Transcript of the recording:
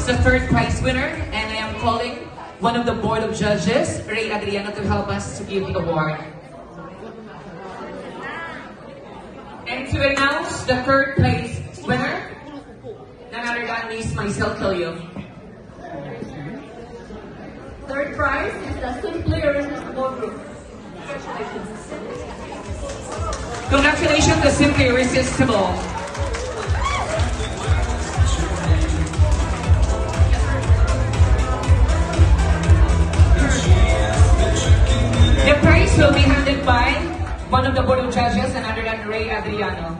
The third prize winner, and I am calling one of the board of judges, Ray Adriano, to help us to give the award. And to announce the third place winner, none other than Miss Maricel Quilio. Third prize is the Simply Irresistible Group. Congratulations. Congratulations to Simply Irresistible. The prize will be handed by one of the board of judges, and other than Ray Adriano.